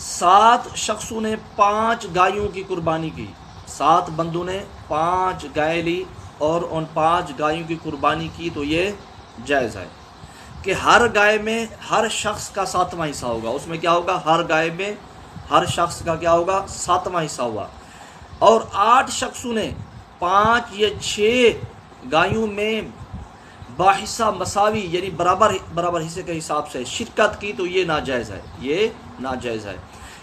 7 شخصوں نے 5 گایوں کی قربانی کی، 7 بندوں نے 5 گائے لی اور ان 5 گایوں کی قربانی کی، تو یہ جائز ہے کہ ہر گائے میں ہر شخص کا 7واں حصہ ہوگا۔ اس میں کیا ہوگا؟ ہر گائے میں ہر شخص کا کیا ہوگا؟ 7واں حصہ ہوگا۔ اور 8 شخصوں نے 5 یا 6 گایوں میں باحصہ مساوی یعنی برابر حصے کے حساب سے شرکت کی، تو یہ ناجائز ہے، یہ ناجائز ہے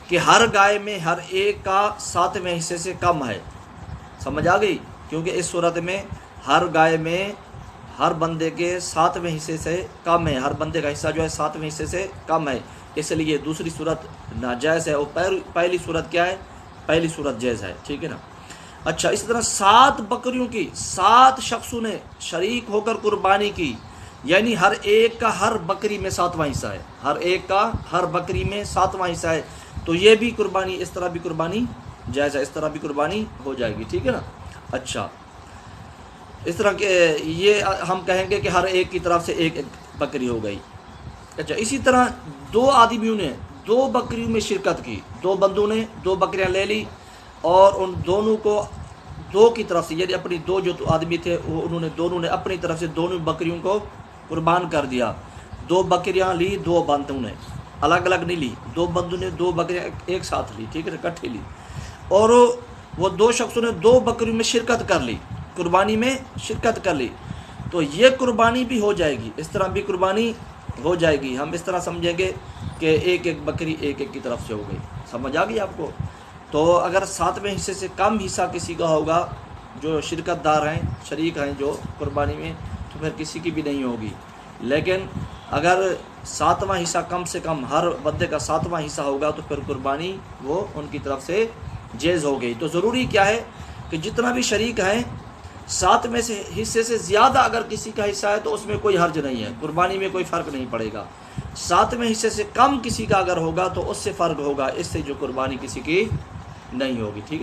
کہ ہر گائے میں ہر ایک کا 7ویں حصے سے کم ہے۔ سمجھ آ گئی؟ کیونکہ اس صورت میں ہر گائے میں ہر بندے کے 7ویں حصے سے کم ہے، ہر بندے کا حصہ جو ہے 7ویں حصے سے کم ہے، اس لیے دوسری صورت ناجائز ہے اور پہلی صورت کیا ہے؟ پہلی صورت جائز ہے، ٹھیک ہے نا۔ اچھا، اس طرح 7 بکریوں کی 7 شخصوں نے شریک ہو کر قربانی کی، یعنی ہر ایک کا ہر بکری میں 7واں حصہ ہے، ہر ایک کا ہر بکری میں 7واں حصہ ہے، تو یہ بھی قربانی، اس طرح بھی قربانی جائز ہے، اس طرح بھی قربانی ہو جائے گی، ٹھیک ہے نا۔ اچھا، اس طرح کہ یہ ہم کہیں گے کہ ہر ایک کی طرف سے ایک ایک بکری ہو گئی۔ اچھا، اسی طرح 2 آدمیوں نے 2 بکریوں میں شرکت کی، 2 بندوں نے 2 بکریاں لے لی اور ان دونوں کو 2 کی طرف سے، یعنی اپنی 2 جو آدمی تھے انہوں نے دونوں نے اپنی طرف سے دونوں بکریوں کو قربان کر دیا۔ 2 بکریاں لی 2 بندوں نے، الگ الگ نہیں لی، 2 بندوں نے 2 بکریاں ایک ساتھ لی، ٹھیک ہے، اکٹھی لی، اور وہ 2 شخصوں نے 2 بکریوں میں شرکت کر لی، قربانی میں شرکت کر لی، تو یہ قربانی بھی ہو جائے گی، اس طرح بھی قربانی ہو جائے گی۔ ہم اس طرح سمجھیں گے کہ ایک ایک بکری ایک ایک کی طرف سے ہو گئی۔ سمجھ آ گئی آپ کو؟ تو اگر 7ویں حصے سے کم حصہ کسی کا ہوگا، جو شرکت دار ہیں، شریک ہیں جو قربانی میں، تو پھر کسی کی بھی نہیں ہوگی۔ لیکن اگر 7واں حصہ کم سے کم ہر بندے کا 7واں حصہ ہوگا تو پھر قربانی وہ ان کی طرف سے جائز ہو گئی۔ تو ضروری کیا ہے کہ جتنا بھی شریک ہیں 7ویں حصے سے زیادہ اگر کسی کا حصہ ہے تو اس میں کوئی حرج نہیں ہے، قربانی میں کوئی فرق نہیں پڑے گا۔ 7ویں حصے سے کم کسی کا اگر ہوگا تو اس سے فرق ہوگا، اس سے جو قربانی کسی کی نہیں ہوگی، ٹھیک ہے۔